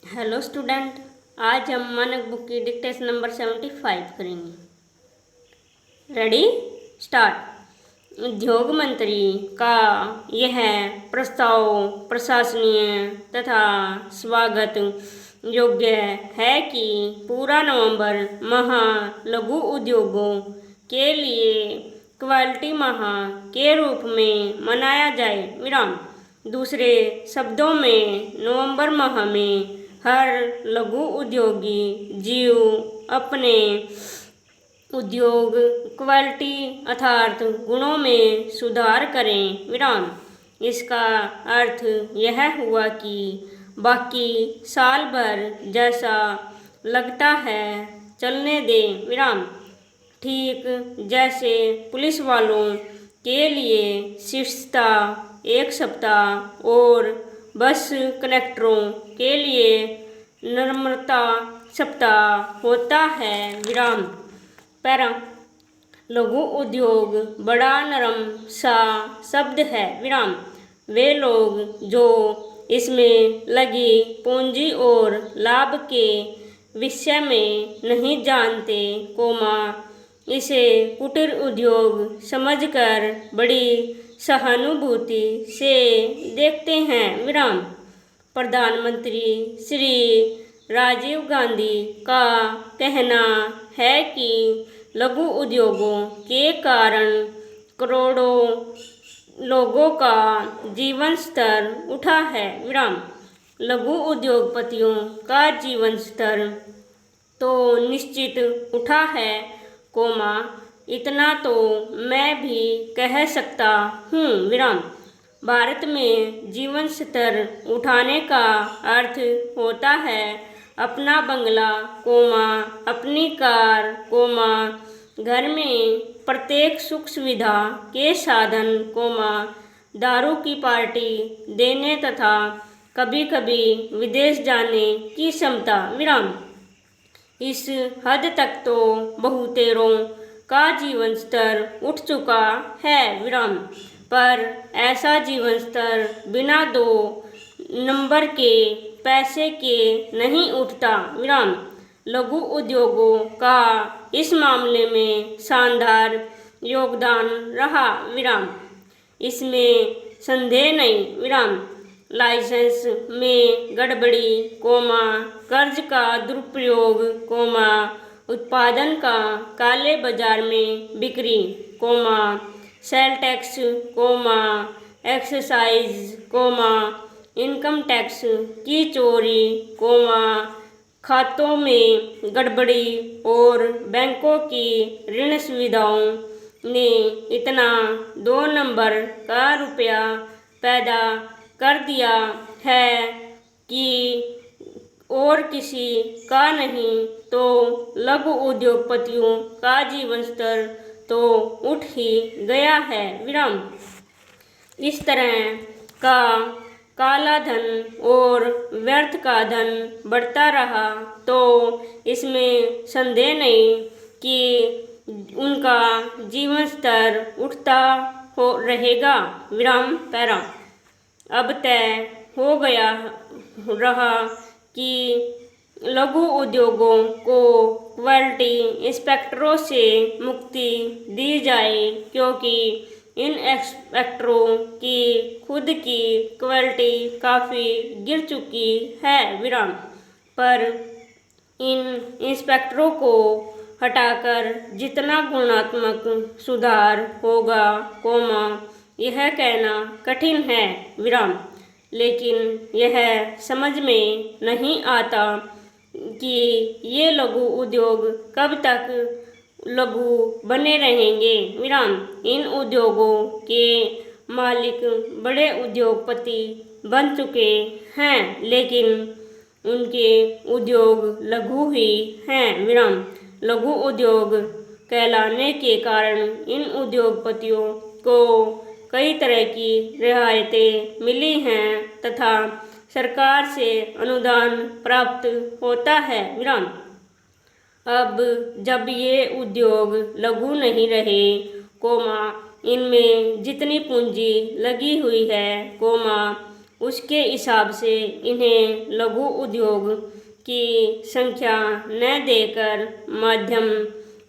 Hello student, आज हम मानक बुक की डिक्टेशन नंबर 75 करेंगे। Ready, start. उद्योग मंत्री का यह प्रस्ताव प्रशंसनीय तथा स्वागत योग्य है कि पूरा नवंबर माह लघु उद्योगों के लिए क्वालिटी माह के रूप में मनाया जाए। विराम। दूसरे शब्दों में नवंबर माह में हर लघु उद्योगी जीव अपने उद्योग क्वालिटी अर्थात गुणों में सुधार करें। विराम। इसका अर्थ यह हुआ कि बाकी साल भर जैसा लगता है चलने दें। विराम। ठीक जैसे पुलिस वालों के लिए शिष्टता एक सप्ताह और बस कनेक्टरों के लिए नम्रता सप्ताह होता है। विराम। पैरा। लघु उद्योग बड़ा नरम सा शब्द है। विराम। वे लोग जो इसमें लगी पूंजी और लाभ के विषय में नहीं जानते, इसे कुटीर उद्योग समझकर बड़ी सहानुभूति से देखते हैं। विराम। प्रधानमंत्री श्री राजीव गांधी का कहना है कि लघु उद्योगों के कारण करोड़ों लोगों का जीवन स्तर उठा है। विराम। लघु उद्योगपतियों का जीवन स्तर तो निश्चित उठा है, इतना तो मैं भी कह सकता हूँ। विराम। भारत में जीवन स्तर उठाने का अर्थ होता है अपना बंगला, अपनी कार, घर में प्रत्येक सुख सुविधा के साधन, दारू की पार्टी देने तथा कभी कभी विदेश जाने की क्षमता। विराम। इस हद तक तो बहुतेरों का जीवन स्तर उठ चुका है। विराम। पर ऐसा जीवन स्तर बिना 2 नंबर के पैसे के नहीं उठता। विराम। लघु उद्योगों का इस मामले में शानदार योगदान रहा। विराम। इसमें संदेह नहीं। विराम। लाइसेंस में गड़बड़ी, कर्ज का दुरुपयोग, उत्पादन का काले बाजार में बिक्री, sale tax, excise, income tax की चोरी, खातों में गड़बड़ी और बैंकों की ऋण सुविधाओं ने इतना 2 नंबर का रुपया पैदा कर दिया है कि और किसी का नहीं तो लघु उद्योगपतियों का जीवन स्तर तो उठ ही गया है। विराम। इस तरह का काला धन और व्यर्थ का धन बढ़ता रहा तो इसमें संदेह नहीं कि उनका जीवन स्तर उठता हो रहेगा। विराम। पैरा। अब तय हो गया रहा कि लघु उद्योगों को क्वालिटी इंस्पेक्टरों से मुक्ति दी जाए, क्योंकि इन इंस्पेक्टरों की खुद की क्वालिटी काफ़ी गिर चुकी है। विराम। पर इन इंस्पेक्टरों को हटाकर जितना गुणात्मक सुधार होगा, यह कहना कठिन है। विराम। लेकिन यह समझ में नहीं आता कि ये लघु उद्योग कब तक लघु बने रहेंगे। विराम। इन उद्योगों के मालिक बड़े उद्योगपति बन चुके हैं, लेकिन उनके उद्योग लघु ही हैं। विराम। लघु उद्योग कहलाने के कारण इन उद्योगपतियों को कई तरह की रियायतें मिली हैं तथा सरकार से अनुदान प्राप्त होता है। विराम। अब जब ये उद्योग लघु नहीं रहे, इनमें जितनी पूंजी लगी हुई है, उसके हिसाब से इन्हें लघु उद्योग की संख्या न देकर मध्यम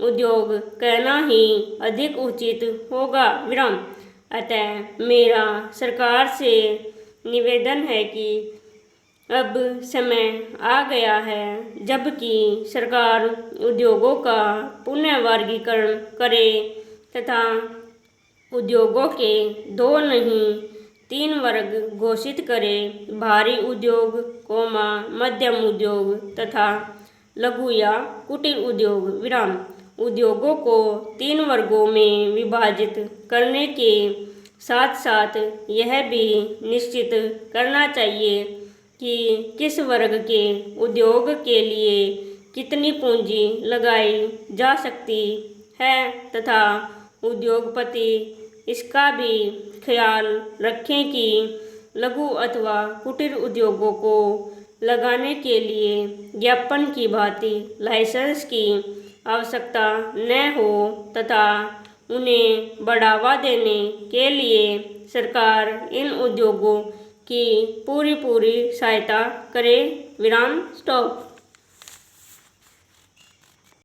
उद्योग कहना ही अधिक उचित होगा। विराम। अतः मेरा सरकार से निवेदन है कि अब समय आ गया है जबकि सरकार उद्योगों का पुनः वर्गीकरण करे तथा उद्योगों के 2 नहीं 3 वर्ग घोषित करे। भारी उद्योग, मध्यम उद्योग तथा लघु या कुटीर उद्योग। विराम। उद्योगों को 3 वर्गों में विभाजित करने के साथ साथ यह भी निश्चित करना चाहिए कि किस वर्ग के उद्योग के लिए कितनी पूंजी लगाई जा सकती है तथा उद्योगपति इसका भी ख्याल रखें कि लघु अथवा कुटीर उद्योगों को लगाने के लिए ज्ञापन की भांति लाइसेंस की आवश्यकता न हो तथा उन्हें बढ़ावा देने के लिए सरकार इन उद्योगों की पूरी सहायता करे। विराम। स्टॉप।